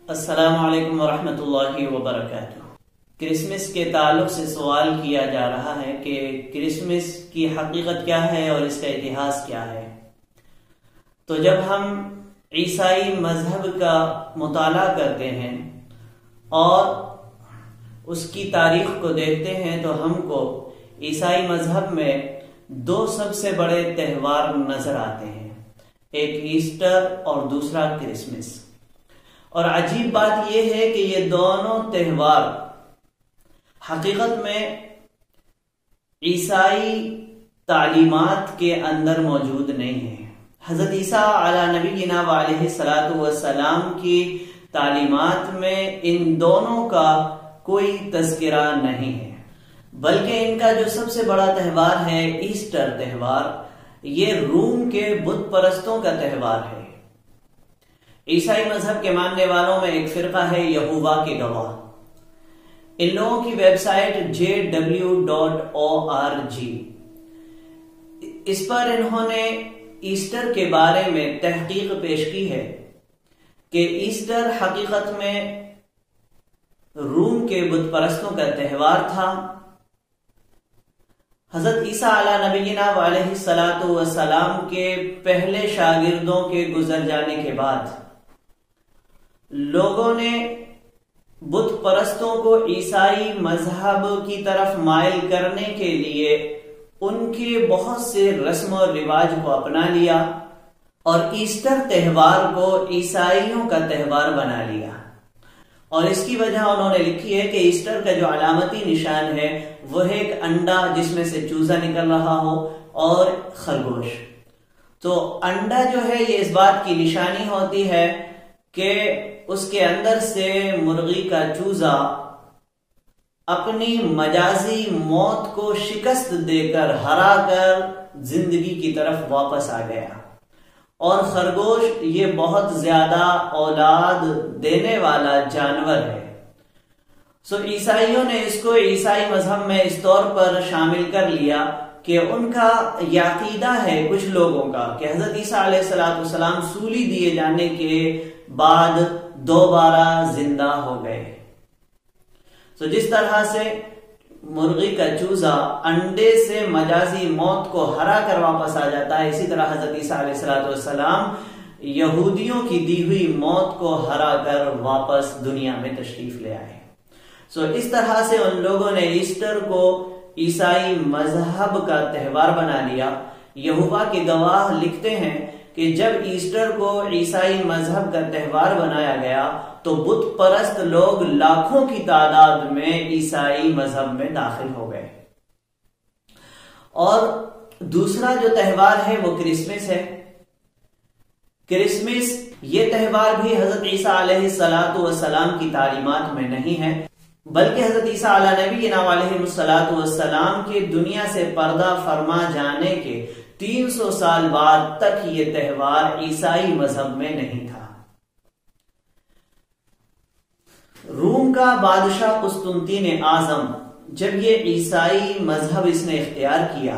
السلام علیکم ورحمۃ اللہ وبرکاتہ۔ کرسمس کے تعلق سے سوال کیا جا رہا ہے کہ کرسمس کی حقیقت کیا ہے اور اس کا اتہاس کیا ہے۔ تو جب ہم عیسائی مذہب کا مطالعہ کرتے ہیں اور اس کی تاریخ کو دیکھتے ہیں تو ہم کو عیسائی مذہب میں دو سب سے بڑے تہوار نظر آتے ہیں، ایک ایسٹر اور دوسرا کرسمس۔ اور عجیب بات یہ ہے کہ یہ دونوں تہوار حقیقت میں عیسائی تعلیمات کے اندر موجود نہیں ہیں۔ حضرت عیسیٰ علی نبینا وعلیہ الصلوۃ والسلام کی تعلیمات میں ان دونوں کا کوئی تذکرہ نہیں ہے، بلکہ ان کا جو سب سے بڑا تہوار ہے ایسٹر تہوار، یہ روم کے بت پرستوں کا تہوار ہے۔ عیسائی مذہب کے ماننے والوں میں ایک فرقہ ہے یہوہ کے گواہ۔ ان لوگوں کی ویب سائٹ jw.org، اس پر انہوں نے ایسٹر کے بارے میں تحقیق پیش کی ہے کہ ایسٹر حقیقت میں روم کے بت پرستوں کا تہوار تھا۔ حضرت عیسیٰ علی نبینا علیہ الصلوۃ والسلام کے پہلے شاگردوں کے گزر جانے کے بعد لوگوں نے بت پرستوں کو عیسائی مذہب کی طرف مائل کرنے کے لیے ان کے بہت سے رسم و رواج کو اپنا لیا اور ایسٹر تہوار کو عیسائیوں کا تہوار بنا لیا۔ اور اس کی وجہ انہوں نے لکھی ہے کہ ایسٹر کا جو علامتی نشان ہے وہ ہے ایک انڈا جس میں سے چوزا نکل رہا ہو اور خرگوش۔ تو انڈا جو ہے یہ اس بات کی نشانی ہوتی ہے کہ اس کے اندر سے مرغی کا چوزا اپنی مجازی موت کو شکست دے کر ہرا کر زندگی کی طرف واپس آ گیا، اور خرگوش یہ بہت زیادہ اولاد دینے والا جانور ہے۔ سو عیسائیوں نے اس کو عیسائی مذہب میں اس طور پر شامل کر لیا کہ ان کا یہ عقیدہ ہے کچھ لوگوں کا کہ حضرت عیسیٰ علیہ السلام سولی دیے جانے کے بعد دوبارہ زندہ ہو گئے۔ تو جس طرح سے مرغی کا چوزا انڈے سے مجازی موت کو ہرا کر واپس آ جاتا ہے، اسی طرح حضرت عیسیٰ علیہ السلام یہودیوں کی دی ہوئی موت کو ہرا کر واپس دنیا میں تشریف لے آئے۔ اس طرح سے ان لوگوں نے ایسٹر کو عیسائی مذہب کا تہوار بنا لیا۔ یہوہ کے گواہ لکھتے ہیں کہ جب ایسٹر کو عیسائی مذہب کا تہوار بنایا گیا تو بت پرست لوگ لاکھوں کی تعداد میں عیسائی مذہب میں داخل ہو گئے۔ اور دوسرا جو تہوار ہے وہ کرسمس ہے۔ کرسمس یہ تہوار بھی حضرت عیسیٰ علیہ السلام کی تعلیمات میں نہیں ہے، بلکہ حضرت عیسیٰ علیہ نبینا علیہ السلام کے دنیا سے پردہ فرما جانے کے 300 سال بعد تک یہ تہوار عیسائی مذہب میں نہیں تھا۔ روم کا بادشاہ قسطنطین اعظم جب یہ عیسائی مذہب اس نے اختیار کیا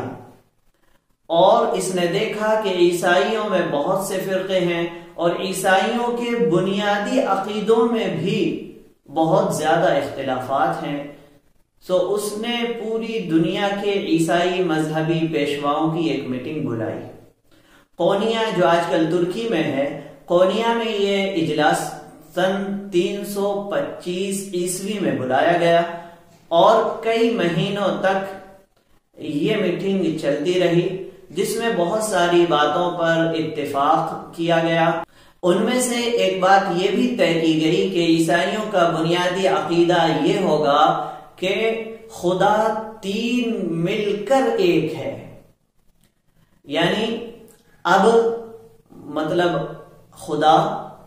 اور اس نے دیکھا کہ عیسائیوں میں بہت سے فرقے ہیں اور عیسائیوں کے بنیادی عقیدوں میں بھی بہت زیادہ اختلافات ہیں، اس نے پوری دنیا کے عیسائی مذہبی پیشواؤں کی ایک میٹنگ بلائی۔ قونیہ جو آج کل ترکی میں ہے، قونیہ میں یہ اجلاس سن 325 عیسوی میں بلایا گیا اور کئی مہینوں تک یہ میٹنگ چلتی رہی، جس میں بہت ساری باتوں پر اتفاق کیا گیا۔ ان میں سے ایک بات یہ بھی طے کی گئی کہ عیسائیوں کا بنیادی عقیدہ یہ ہوگا کہ خدا 3 مل کر ایک ہے، یعنی اب مطلب خدا،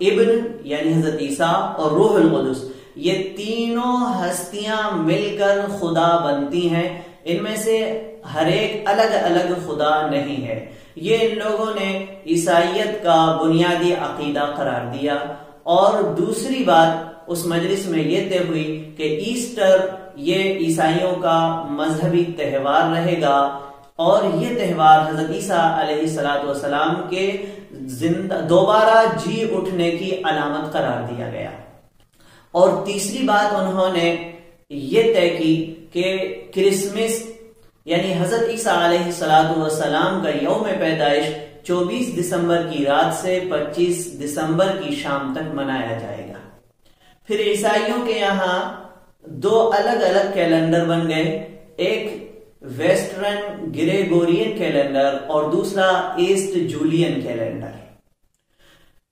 ابن یعنی حضرت عیسیٰ اور روح القدس، یہ تینوں ہستیاں مل کر خدا بنتی ہیں، ان میں سے ہر ایک الگ الگ خدا نہیں ہے۔ یہ ان لوگوں نے عیسائیت کا بنیادی عقیدہ قرار دیا۔ اور دوسری بات اس مجلس میں یہ طے ہوئی کہ ایسٹر یہ عیسائیوں کا مذہبی تہوار رہے گا اور یہ تہوار حضرت عیسیٰ علیہ السلام کے دوبارہ جی اٹھنے کی علامت قرار دیا گیا۔ اور تیسری بات انہوں نے یہ طے کی کہ کرسمس یعنی حضرت عیسیٰ علیہ السلام کا یوم پیدائش 24 دسمبر کی رات سے 25 دسمبر کی شام تک منایا جائے گا۔ پھر عیسائیوں کے یہاں دو الگ الگ کیلنڈر بن گئے، ایک ویسٹرن گریگورین کیلنڈر اور دوسرا ایسٹ جولین کیلنڈر۔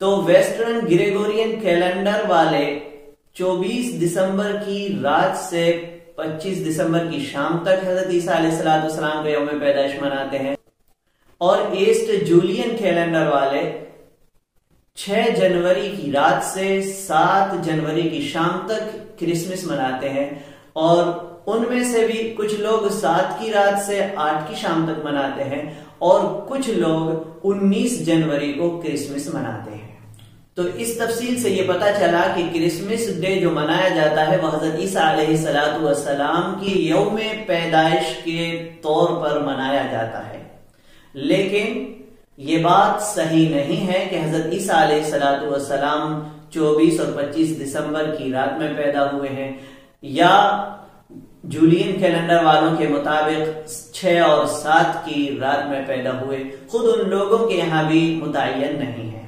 تو ویسٹرن گریگورین کیلنڈر والے 24 دسمبر کی رات سے 25 دسمبر کی شام تک حضرت عیسیٰ علیہ السلام کا یوم پیدائش مناتے ہیں، اور ایسٹ جولین کیلنڈر والے 6 جنوری کی رات سے 7 جنوری کی شام تک کرسمس مناتے ہیں، اور ان میں سے بھی کچھ لوگ 7 کی رات سے 8 کی شام تک مناتے ہیں، اور کچھ لوگ 19 جنوری کو کرسمس مناتے ہیں۔ تو اس تفصیل سے یہ پتا چلا کہ کرسمس ڈے جو منایا جاتا ہے وہ حضرت عیسیٰ علیہ السلام کی یوم پیدائش کے طور پر منایا جاتا ہے، لیکن یہ بات صحیح نہیں ہے کہ حضرت عیسیٰ علیہ السلام 24 اور 25 دسمبر کی رات میں پیدا ہوئے ہیں، یا جولین کیلنڈر والوں کے مطابق 6 اور 7 کی رات میں پیدا ہوئے، خود ان لوگوں کے یہاں بھی متعین نہیں ہے۔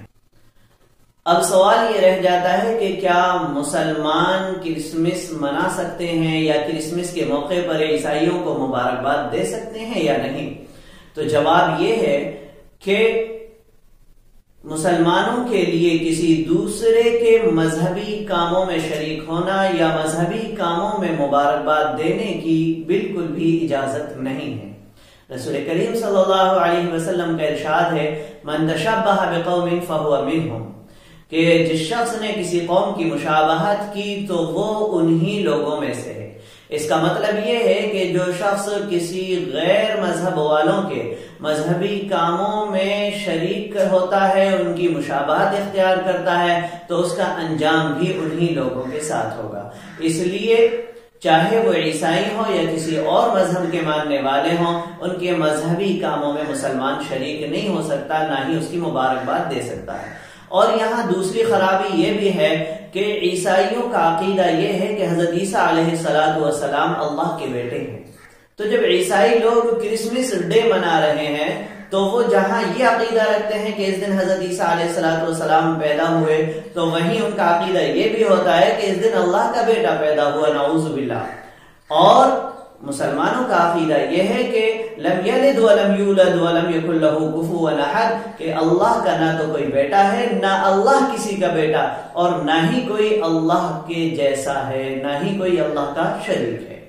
اب سوال یہ رہ جاتا ہے کہ کیا مسلمان کرسمس منا سکتے ہیں یا کرسمس کے موقع پر عیسائیوں کو مبارکباد دے سکتے ہیں یا نہیں؟ تو جواب یہ ہے کہ مسلمانوں کے لیے کسی دوسرے کے مذہبی کاموں میں شریک ہونا یا مذہبی کاموں میں مبارکباد دینے کی بالکل بھی اجازت نہیں ہے۔ رسول کریم صلی اللہ علیہ وسلم کا ارشاد ہے، من تشبہ بقوم فہو منہم، کہ جس شخص نے کسی قوم کی مشابہت کی تو وہ انہی لوگوں میں سے ہے۔ اس کا مطلب یہ ہے کہ جو شخص کسی غیر مذہب والوں کے مذہبی کاموں میں شریک ہوتا ہے، ان کی مشابہت اختیار کرتا ہے، تو اس کا انجام بھی انہی لوگوں کے ساتھ ہوگا۔ اس لیے چاہے وہ عیسائی ہوں یا کسی اور مذہب کے ماننے والے ہوں، ان کے مذہبی کاموں میں مسلمان شریک نہیں ہو سکتا، نہ ہی اس کی مبارکباد دے سکتا ہے۔ اور یہاں دوسری خرابی یہ بھی ہے کہ عیسائیوں کا عقیدہ یہ ہے کہ حضرت عیسیٰ علیہ السلام اللہ کے بیٹے ہیں۔ تو جب عیسائی لوگ کرسمس ڈے منا رہے ہیں تو وہ جہاں یہ عقیدہ رکھتے ہیں کہ اس دن حضرت عیسیٰ علیہ السلام پیدا ہوئے، تو وہیں ان کا عقیدہ یہ بھی ہوتا ہے کہ اس دن اللہ کا بیٹا پیدا ہوا، نعوذ باللہ۔ اور مسلمانوں کا عقیدہ یہ ہے کہ لم یلد ولم یولد ولم یکن لہ کفوا احد، کہ اللہ کا نہ تو کوئی بیٹا ہے، نہ اللہ کسی کا بیٹا، اور نہ ہی کوئی اللہ کے جیسا ہے، نہ ہی کوئی اللہ کا شریک ہے۔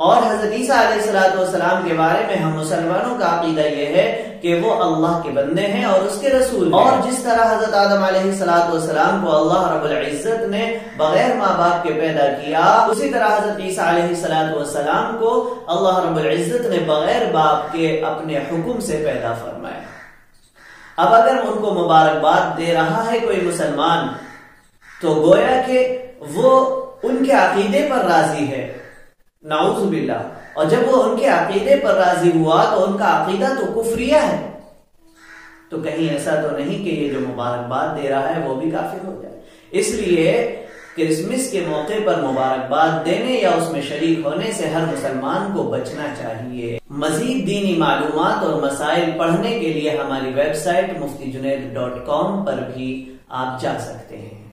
اور حضرت عیسیٰ علیہ السلام کے بارے میں ہم مسلمانوں کا عقیدہ یہ ہے کہ وہ اللہ کے بندے ہیں اور اس کے رسول ہیں، اور جس طرح حضرت آدم علیہ السلام کو اللہ رب العزت نے بغیر ماں باپ کے پیدا کیا، اسی طرح حضرت عیسیٰ علیہ السلام کو اللہ رب العزت نے بغیر باپ کے اپنے حکم سے پیدا فرمایا۔ اب اگر ان کو مبارکباد دے رہا ہے کوئی مسلمان، تو گویا کہ وہ ان کے عقیدے پر راضی ہے، نعوذ باللہ۔ اور جب وہ ان کے عقیدے پر راضی ہوا تو ان کا عقیدہ تو کفریہ ہے، تو کہیں ایسا تو نہیں کہ یہ جو مبارکباد دے رہا ہے وہ بھی کافر ہو جائے۔ اس لیے کرسمس کے موقع پر مبارکباد دینے یا اس میں شریک ہونے سے ہر مسلمان کو بچنا چاہیے۔ مزید دینی معلومات اور مسائل پڑھنے کے لیے ہماری ویب سائٹ muftijunaid.com پر بھی آپ جا سکتے ہیں۔